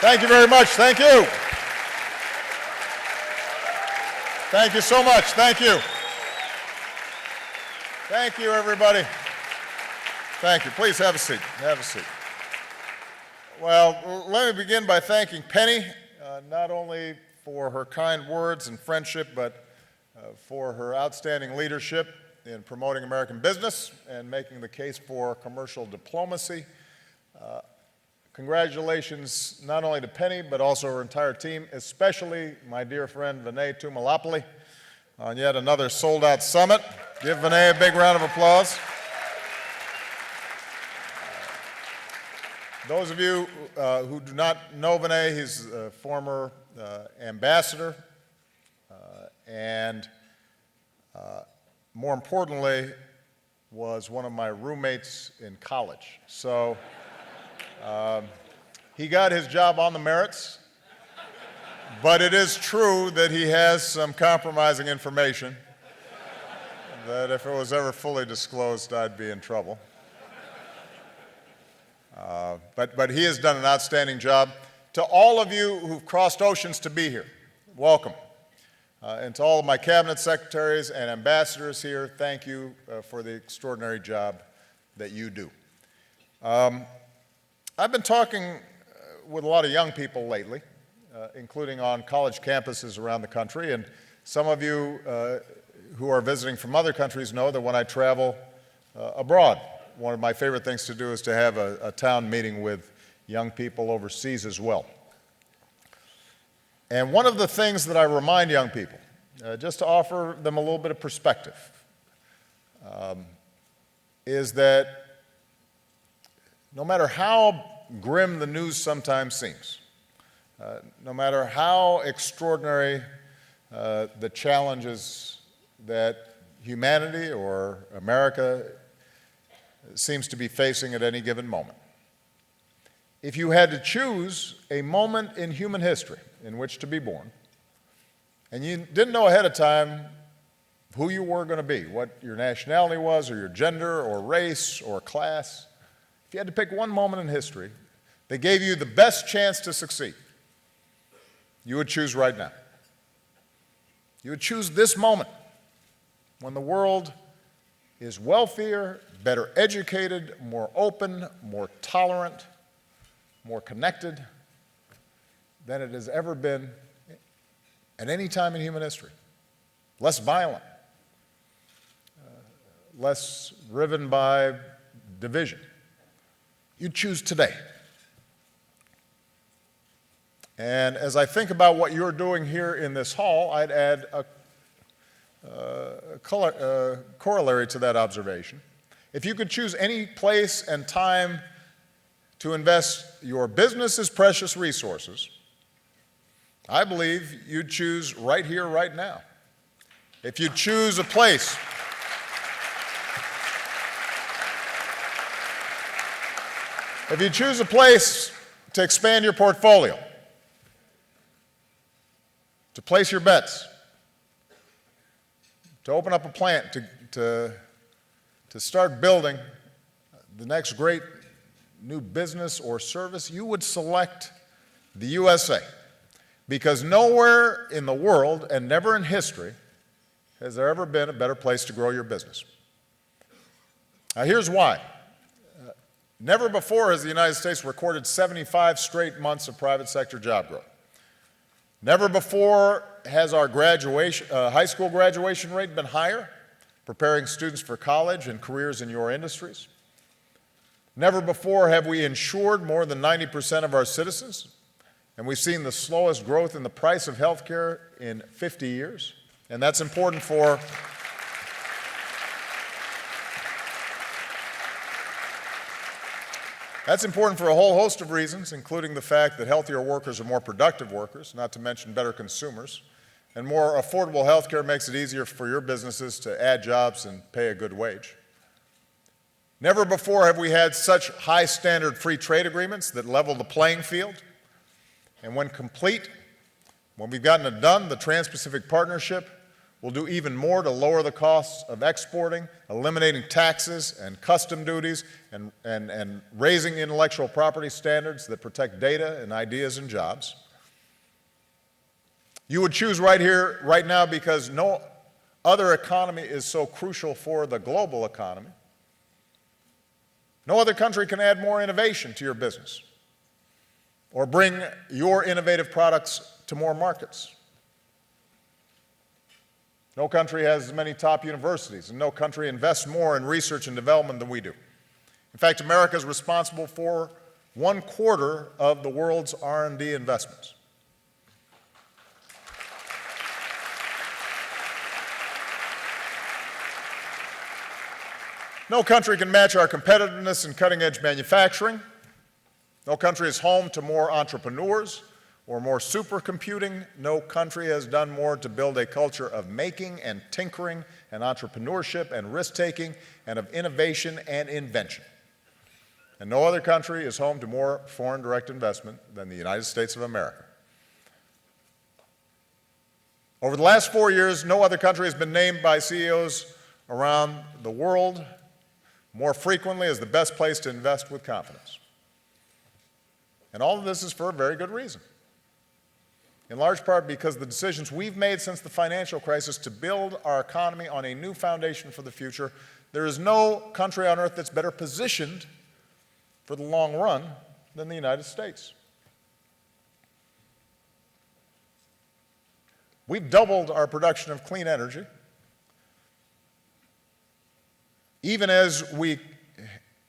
Thank you very much. Thank you. Thank you so much. Thank you. Thank you, everybody. Thank you. Please have a seat. Have a seat. Well, let me begin by thanking Penny, not only for her kind words and friendship, but for her outstanding leadership in promoting American business and making the case for commercial diplomacy. Congratulations not only to Penny, but also her entire team, especially my dear friend Vinay Tumalapalli on yet another sold-out summit. Give Vinay a big round of applause. Those of you who do not know Vinay, he's a former ambassador and more importantly, was one of my roommates in college. So he got his job on the merits, but it is true that he has some compromising information that if it was ever fully disclosed, I'd be in trouble. But he has done an outstanding job. To all of you who've crossed oceans to be here, welcome. And to all of my cabinet secretaries and ambassadors here, thank you for the extraordinary job that you do. I've been talking with a lot of young people lately, including on college campuses around the country, and some of you who are visiting from other countries know that when I travel abroad, one of my favorite things to do is to have a town meeting with young people overseas as well. And one of the things that I remind young people, just to offer them a little bit of perspective, is that no matter how grim the news sometimes seems, no matter how extraordinary the challenges that humanity or America seems to be facing at any given moment, if you had to choose a moment in human history in which to be born, and you didn't know ahead of time who you were going to be, what your nationality was, or your gender, or race, or class, if you had to pick one moment in history that gave you the best chance to succeed, you would choose right now. You would choose this moment when the world is wealthier, better educated, more open, more tolerant, more connected than it has ever been at any time in human history. Less violent, less riven by division. You choose today. And as I think about what you're doing here in this hall, I'd add a corollary to that observation. If you could choose any place and time to invest your business's precious resources, I believe you'd choose right here, right now. If you choose a place, to expand your portfolio, to place your bets, to open up a plant, to start building the next great new business or service, you would select the USA. Because nowhere in the world and never in history has there ever been a better place to grow your business. Now here's why. Never before has the United States recorded 75 straight months of private sector job growth. Never before has our high school graduation rate been higher, preparing students for college and careers in your industries. Never before have we insured more than 90% of our citizens, and we've seen the slowest growth in the price of health care in 50 years. And that's important for a whole host of reasons, including the fact that healthier workers are more productive workers, not to mention better consumers. And more affordable health care makes it easier for your businesses to add jobs and pay a good wage. Never before have we had such high standard free trade agreements that level the playing field. And when complete, when we've gotten it done, the Trans-Pacific Partnership will do even more to lower the costs of exporting, eliminating taxes and custom duties, and raising intellectual property standards that protect data and ideas and jobs. You would choose right here, right now, because no other economy is so crucial for the global economy. No other country can add more innovation to your business or bring your innovative products to more markets. No country has as many top universities, and no country invests more in research and development than we do. In fact, America is responsible for 1/4 of the world's R&D investments. No country can match our competitiveness in cutting-edge manufacturing. No country is home to more entrepreneurs or more supercomputing. No country has done more to build a culture of making and tinkering and entrepreneurship and risk-taking and of innovation and invention. And no other country is home to more foreign direct investment than the United States of America. Over the last 4 years, no other country has been named by CEOs around the world more frequently as the best place to invest with confidence. And all of this is for a very good reason. In large part because the decisions we've made since the financial crisis to build our economy on a new foundation for the future, there is no country on earth that's better positioned for the long run than the United States. We've doubled our production of clean energy, even as we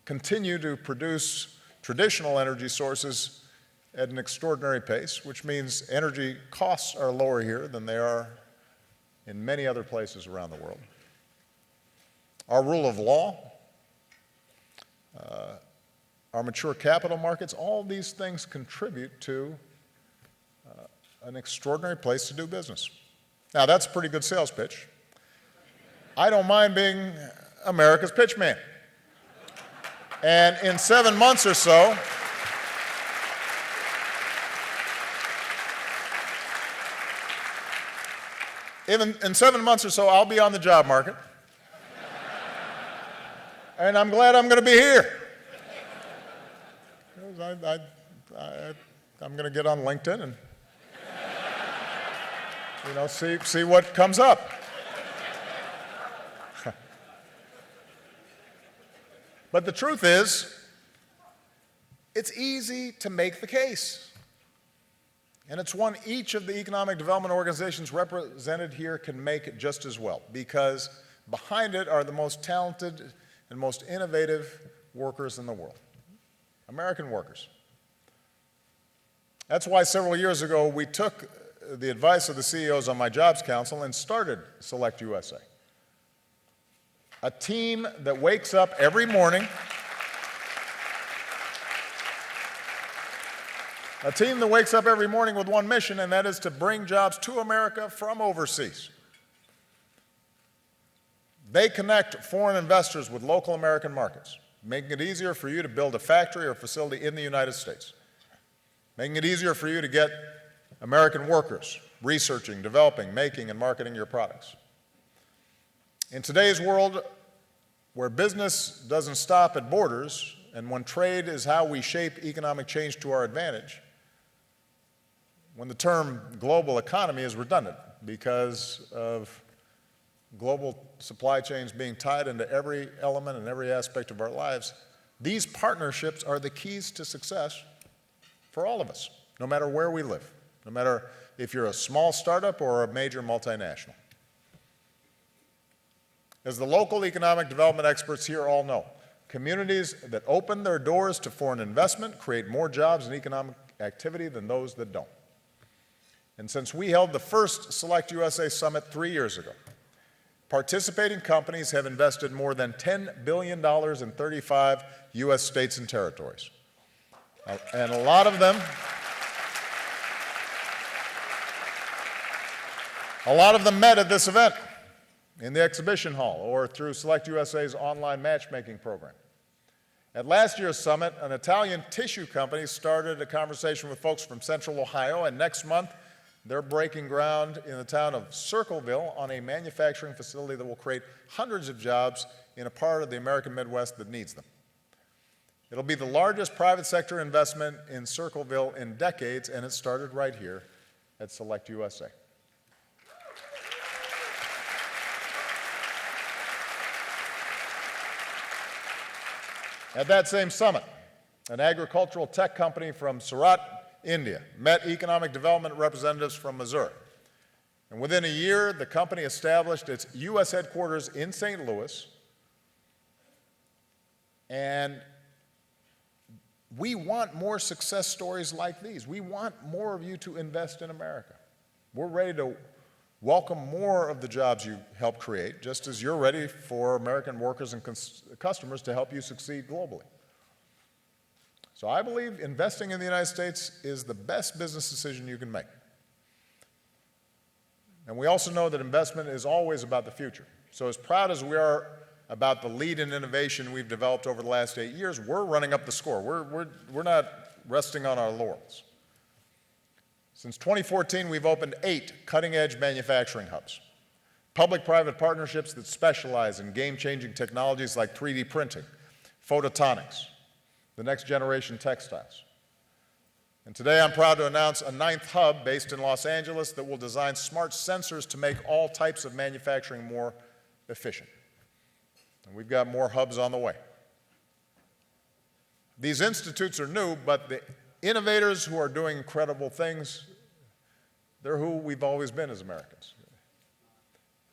continue to produce traditional energy sources at an extraordinary pace, which means energy costs are lower here than they are in many other places around the world. Our rule of law, our mature capital markets, all these things contribute to an extraordinary place to do business. Now, that's a pretty good sales pitch. I don't mind being America's pitch man. And in 7 months or so, in 7 months or so, I'll be on the job market. And I'm glad I'm going to be here. I'm going to get on LinkedIn and see what comes up. But the truth is, it's easy to make the case. And it's one each of the economic development organizations represented here can make just as well, because behind it are the most talented and most innovative workers in the world, American workers. That's why several years ago we took the advice of the CEOs on my Jobs Council and started SelectUSA. A team that wakes up every morning, with one mission, and that is to bring jobs to America from overseas. They connect foreign investors with local American markets, making it easier for you to build a factory or facility in the United States, making it easier for you to get American workers researching, developing, making, and marketing your products. In today's world, where business doesn't stop at borders, and when trade is how we shape economic change to our advantage, when the term global economy is redundant because of global supply chains being tied into every element and every aspect of our lives, these partnerships are the keys to success for all of us, no matter where we live, no matter if you're a small startup or a major multinational. As the local economic development experts here all know, communities that open their doors to foreign investment create more jobs and economic activity than those that don't. And since we held the first SelectUSA Summit 3 years ago, participating companies have invested more than $10 billion in 35 U.S. states and territories. And a lot of them met at this event, in the exhibition hall, or through SelectUSA's online matchmaking program. At last year's summit, an Italian tissue company started a conversation with folks from Central Ohio, and next month, They're breaking ground in the town of Circleville on a manufacturing facility that will create hundreds of jobs in a part of the American Midwest that needs them. It'll be the largest private sector investment in Circleville in decades, and it started right here at SelectUSA. At that same summit, an agricultural tech company from Surat, India, met economic development representatives from Missouri. And within a year, the company established its U.S. headquarters in St. Louis. And we want more success stories like these. We want more of you to invest in America. We're ready to welcome more of the jobs you help create, just as you're ready for American workers and customers to help you succeed globally. So I believe investing in the United States is the best business decision you can make. And we also know that investment is always about the future. So as proud as we are about the lead in innovation we've developed over the last 8 years, we're running up the score. We're not resting on our laurels. Since 2014, we've opened 8 cutting-edge manufacturing hubs, public-private partnerships that specialize in game-changing technologies like 3D printing, photonics, the next generation textiles. And today I'm proud to announce a 9th hub based in Los Angeles that will design smart sensors to make all types of manufacturing more efficient. And we've got more hubs on the way. These institutes are new, but the innovators who are doing incredible things, they're who we've always been as Americans.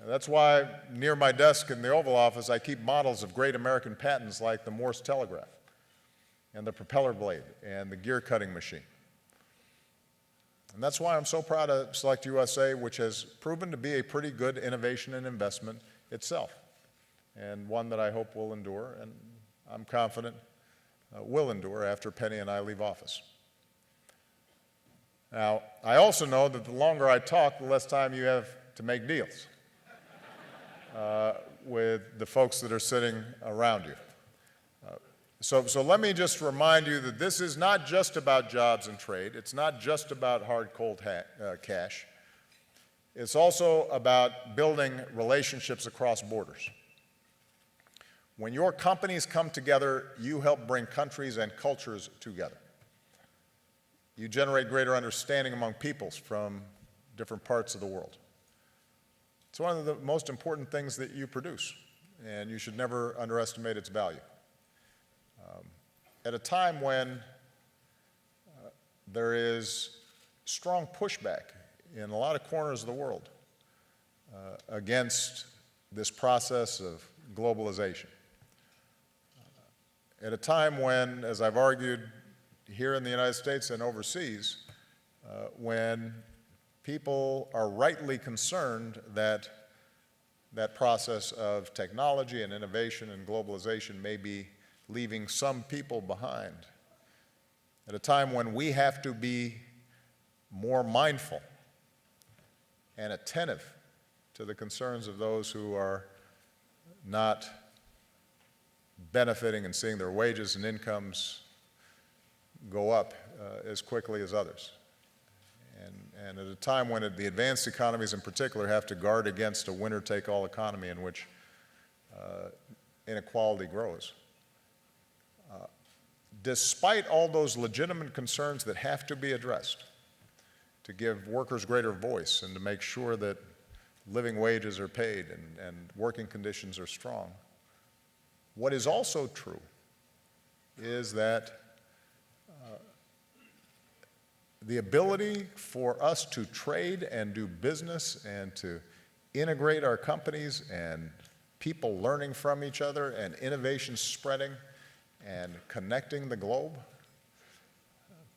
And that's why near my desk in the Oval Office, I keep models of great American patents like the Morse telegraph and the propeller blade and the gear cutting machine. And that's why I'm so proud of SelectUSA, which has proven to be a pretty good innovation and investment itself, and one that I hope will endure, and I'm confident will endure after Penny and I leave office. Now, I also know that the longer I talk, the less time you have to make deals with the folks that are sitting around you. So let me just remind you that this is not just about jobs and trade. It's not just about hard, cold cash. It's also about building relationships across borders. When your companies come together, you help bring countries and cultures together. You generate greater understanding among peoples from different parts of the world. It's one of the most important things that you produce, and you should never underestimate its value. At a time when there is strong pushback in a lot of corners of the world against this process of globalization. At a time when, as I've argued here in the United States and overseas, when people are rightly concerned that that process of technology and innovation and globalization may be leaving some people behind, at a time when we have to be more mindful and attentive to the concerns of those who are not benefiting and seeing their wages and incomes go up as quickly as others. And at a time when the advanced economies in particular have to guard against a winner-take-all economy in which inequality grows. Despite all those legitimate concerns that have to be addressed to give workers greater voice and to make sure that living wages are paid and working conditions are strong, what is also true is that the ability for us to trade and do business and to integrate our companies and people learning from each other and innovation spreading and connecting the globe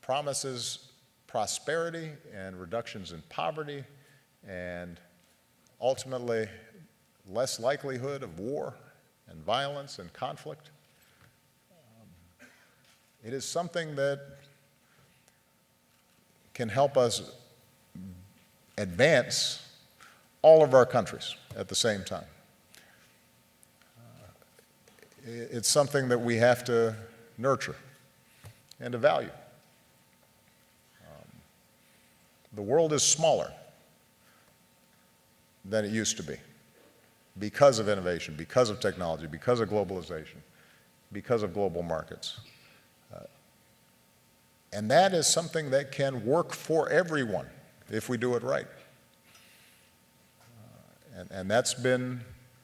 promises prosperity and reductions in poverty and ultimately less likelihood of war and violence and conflict. It is something that can help us advance all of our countries at the same time. It's something that we have to nurture and to value. the world is smaller than it used to be because of innovation, because of technology, because of globalization, because of global markets. And that is something that can work for everyone if we do it right. And that's been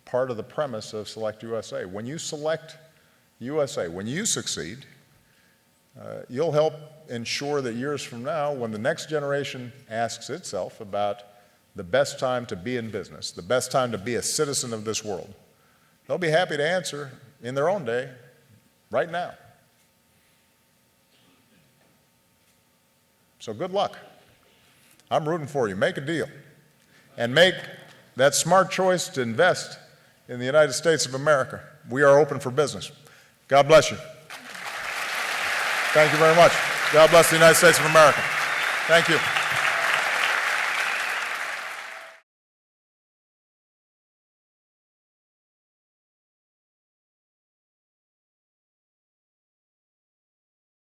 part of the premise of SelectUSA. When you select USA, when you succeed, you'll help ensure that years from now, when the next generation asks itself about the best time to be in business, the best time to be a citizen of this world, they'll be happy to answer in their own day, right now. So good luck. I'm rooting for you. Make a deal. And make that smart choice to invest in the United States of America. We are open for business. God bless you. Thank you very much. God bless the United States of America. Thank you.